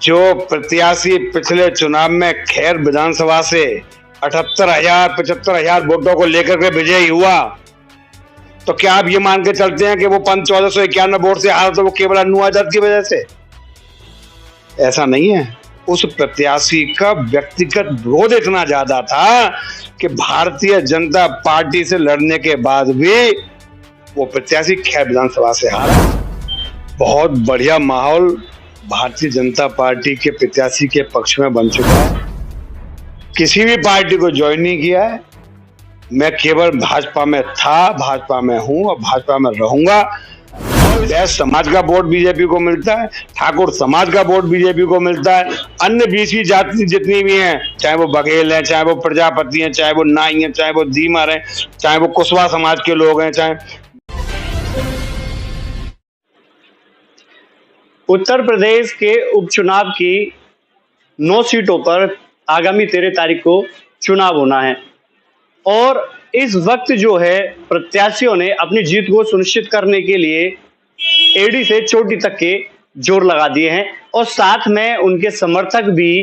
जो प्रत्याशी पिछले चुनाव में खैर विधानसभा से 78,000 75,000 वोटों को लेकर के विजयी हुआ, तो क्या आप ये मान के चलते हैं कि वो 1491 वोट से हारा तो वो केवल अन्नू आजाद की वजह से? ऐसा नहीं है। उस प्रत्याशी का व्यक्तिगत विरोध इतना ज्यादा था कि भारतीय जनता पार्टी से लड़ने के बाद भी वो प्रत्याशी खैर विधानसभा से हारा। बहुत बढ़िया माहौल भारतीय जनता पार्टी के प्रत्याशी के पक्ष में बन चुका है। किसी भी पार्टी को ज्वाइन नहीं किया है। मैं केवल भाजपा में था, भाजपा में हूं और भाजपा में रहूंगा। वैश्य समाज का वोट बीजेपी को मिलता है, ठाकुर समाज का वोट बीजेपी को मिलता है, अन्य बीसी जाति जितनी भी हैं, चाहे वो बघेल हैं, चाहे वो प्रजापति हैं, चाहे वो नाई हैं, चाहे वो धीमर हैं, चाहे वो कुशवाहा समाज के लोग हैं, चाहे। उत्तर प्रदेश के उपचुनाव की 9 सीटों पर आगामी 13 तारीख को चुनाव होना है और इस वक्त जो है प्रत्याशियों ने अपनी जीत को सुनिश्चित करने के लिए एड़ी से चोटी तक के जोर लगा दिए हैं और साथ में उनके समर्थक भी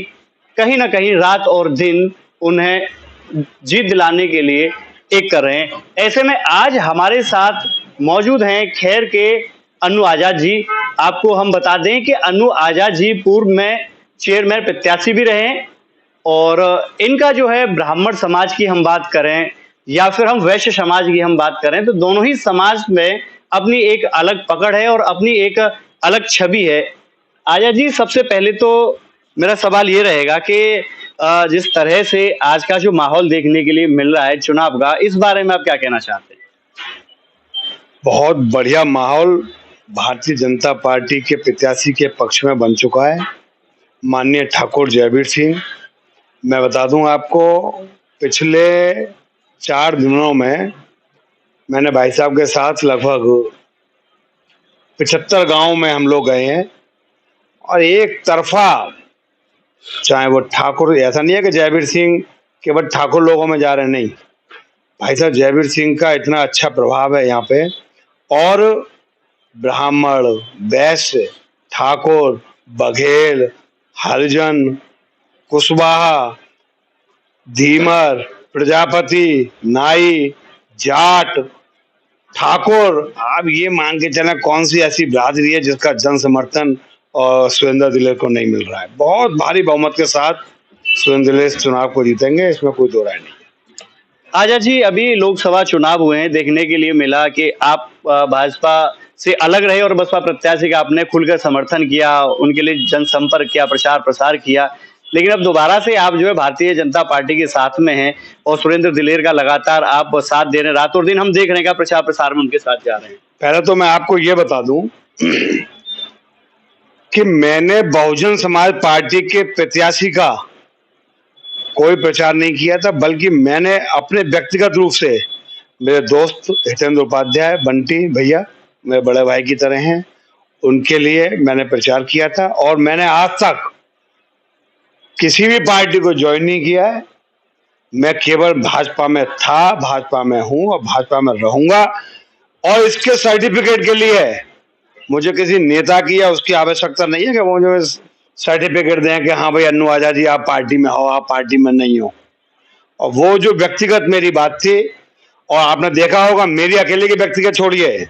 कहीं ना कहीं रात और दिन उन्हें जीत दिलाने के लिए एक कर रहे हैं। ऐसे में आज हमारे साथ मौजूद हैं खैर के अन्नू आजाद जी। आपको हम बता दें कि अन्नू आजाद जी पूर्व में चेयरमैन प्रत्याशी भी रहे और इनका जो है ब्राह्मण समाज की हम बात करें या फिर हम वैश्य समाज की हम बात करें तो दोनों ही समाज में अपनी एक अलग पकड़ है और अपनी एक अलग छवि है। आजाद जी, सबसे पहले तो मेरा सवाल ये रहेगा कि जिस तरह से आज का जो माहौल देखने के लिए मिल रहा है चुनाव का, इस बारे में आप क्या कहना चाहते हैं? बहुत बढ़िया माहौल भारतीय जनता पार्टी के प्रत्याशी के पक्ष में बन चुका है। माननीय ठाकुर जयवीर सिंह, मैं बता दूं आपको, पिछले 4 दिनों में मैंने भाई साहब के साथ लगभग 75 गांव में हम लोग गए हैं और एक तरफा, चाहे वो ठाकुर, ऐसा नहीं है कि जयवीर सिंह केवल ठाकुर लोगों में जा रहे, नहीं, भाई साहब जयवीर सिंह का इतना अच्छा प्रभाव है यहाँ पे और ब्राह्मण, वैश्य, ठाकुर, बघेल, हरिजन, कुशवाहा, धीमर, प्रजापति, नाई, जाट, ठाकुर, आप ये मान के चलें कौन सी ऐसी बिरादरी है जिसका जन समर्थन और सुरेंद्र दिलेर को नहीं मिल रहा है। बहुत भारी बहुमत के साथ सुरेंद्र दिलेर चुनाव को जीतेंगे, इसमें कोई दो राय नहीं। आजाद जी, अभी लोकसभा चुनाव हुए हैं, देखने के लिए मिला कि आप भाजपा से अलग रहे और बसपा प्रत्याशी का आपने खुलकर समर्थन किया, उनके लिए जनसंपर्क किया, प्रचार प्रसार किया, लेकिन अब दोबारा से आप जो है भारतीय जनता पार्टी के साथ में हैं और सुरेंद्र दिलेर का लगातार आप साथ दे रहे हैं, रात और दिन हम देख रहे हैं कि प्रचार प्रसार में उनके साथ जा रहे हैं। पहले तो मैं आपको ये बता दूं कि मैंने बहुजन समाज पार्टी के प्रत्याशी का कोई प्रचार नहीं किया था, बल्कि मैंने अपने व्यक्तिगत रूप से मेरे दोस्त हितेंद्र उपाध्याय, बंटी भैया मेरे बड़े भाई की तरह हैं, उनके लिए मैंने प्रचार किया था और मैंने आज तक किसी भी पार्टी को ज्वाइन नहीं किया है। मैं केवल भाजपा में था, भाजपा में हूं और भाजपा में रहूंगा और इसके सर्टिफिकेट के लिए मुझे किसी नेता की या उसकी आवश्यकता नहीं है कि वो मुझे सर्टिफिकेट दें कि हाँ भाई अन्नू आजाद जी आप पार्टी में हो, आप पार्टी में नहीं हो। और वो जो व्यक्तिगत मेरी बात थी, और आपने देखा होगा मेरी अकेले की व्यक्तिगत छोड़िए,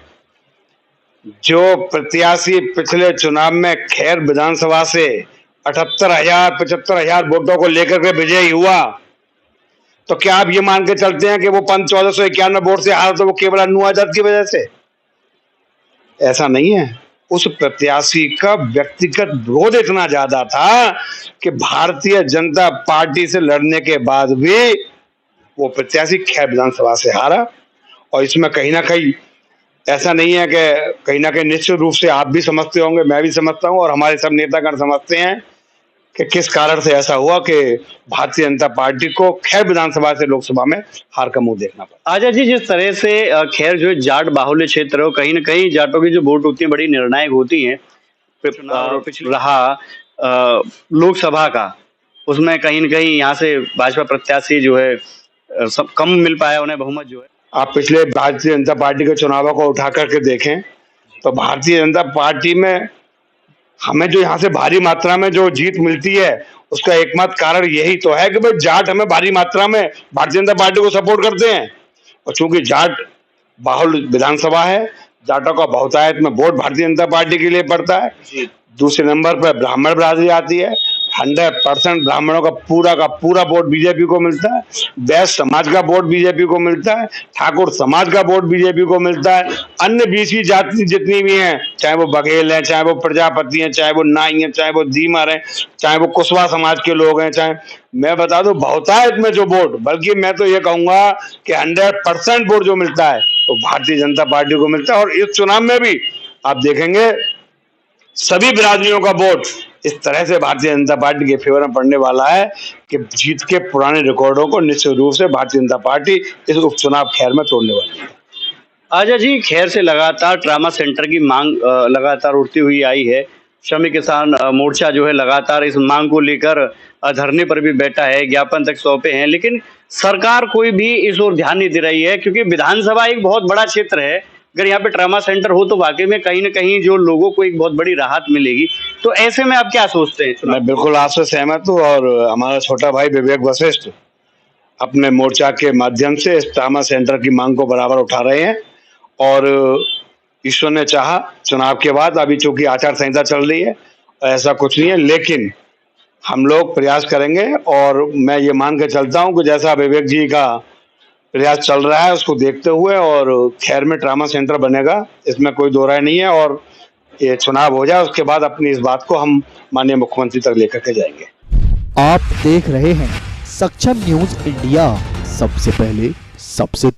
जो प्रत्याशी पिछले चुनाव में खैर विधानसभा से 78,000 75,000 वोटों को लेकर के विजयी हुआ, तो क्या आप ये मान के चलते हैं कि वो 1491 वोट से हारा तो वो केवल अन्नू आजाद की वजह से? ऐसा नहीं है। उस प्रत्याशी का व्यक्तिगत विरोध इतना ज्यादा था कि भारतीय जनता पार्टी से लड़ने के बाद भी वो प्रत्याशी खैर विधानसभा से हारा। और इसमें कहीं ना कहीं ऐसा नहीं है कि कहीं ना कहीं निश्चित रूप से आप भी समझते होंगे, मैं भी समझता हूं और हमारे सब नेतागण समझते हैं कि किस कारण से ऐसा हुआ कि भारतीय जनता पार्टी को खैर विधानसभा से लोकसभा में हार का मुंह देखना पड़ा। आजाद जी, जिस तरह से खैर जो जाट बाहुल्य क्षेत्र है, कहीं ना कहीं जाटों की जो वोट होती है बड़ी निर्णायक होती है, रहा लोकसभा का, उसमें कहीं ना कहीं यहाँ से भाजपा प्रत्याशी जो है सब कम मिल पाया उन्हें बहुमत जो है। आप पिछले भारतीय जनता पार्टी के चुनावों को उठा करके देखें तो भारतीय जनता पार्टी में हमें जो यहाँ से भारी मात्रा में जो जीत मिलती है उसका एकमात्र कारण यही तो है कि भाई जाट हमें भारी मात्रा में भारतीय जनता पार्टी को सपोर्ट करते हैं। और चूंकि जाट बाहुल विधानसभा है, जाटों का बहुतायत में वोट भारतीय जनता पार्टी के लिए पड़ता है। दूसरे नंबर पर ब्राह्मण बिरादरी आती है, 100% ब्राह्मणों का पूरा वोट बीजेपी को मिलता है। वैश्य समाज का वोट बीजेपी को मिलता है, ठाकुर समाज का वोट बीजेपी को मिलता है। अन्य बीसी जाति जितनी भी हैं, चाहे वो बघेल हैं, चाहे वो प्रजापति हैं, चाहे वो नाई हैं, चाहे वो धीमर हैं, चाहे वो कुशवाहा समाज के लोग हैं, चाहे मैं बता दूं बहुतायत में जो वोट, बल्कि मैं तो ये कहूंगा कि 100% वोट जो मिलता है वो भारतीय जनता पार्टी को मिलता है। और इस चुनाव में भी आप देखेंगे सभी बिरादरियों का वोट इस तरह से भारतीय जनता पार्टी के फेवर में पड़ने वाला है कि जीत के पुराने रिकॉर्डों को निश्चित रूप से भारतीय जनता पार्टी इस उपचुनाव खैर में तोड़ने वाली है। आजा जी, खैर से लगातार ट्रामा सेंटर की मांग लगातार उठती हुई आई है। श्रमिक किसान मोर्चा जो है लगातार इस मांग को लेकर धरने पर भी बैठा है, ज्ञापन तक सौंपे हैं, लेकिन सरकार कोई भी इस ओर ध्यान नहीं दे रही है, क्योंकि विधानसभा एक बहुत बड़ा क्षेत्र है। अगर यहाँ पे ट्रामा सेंटर हो तो वाकई में कहीं ना कहीं जो लोगों को एक बहुत बड़ी राहत मिलेगी। तो ऐसे में आप क्या सोचते हैं? मैं बिल्कुल आपसे सहमत हूँ और हमारा छोटा भाई विवेक वशिष्ठ अपने मोर्चा के माध्यम से इस ट्रामा सेंटर की मांग को बराबर उठा रहे हैं। और ईश्वर ने चाहा चुनाव के बाद, अभी चूंकि आचार संहिता चल रही है, ऐसा कुछ नहीं है, लेकिन हम लोग प्रयास करेंगे। और मैं ये मान के चलता हूँ कि जैसा विवेक जी का प्रयास चल रहा है उसको देखते हुए और खैर में ट्रामा सेंटर बनेगा, इसमें कोई दो राय नहीं है। और ये चुनाव हो जाए उसके बाद अपनी इस बात को हम माननीय मुख्यमंत्री तक लेकर के जाएंगे। आप देख रहे हैं सक्षम न्यूज इंडिया, सबसे पहले सबसे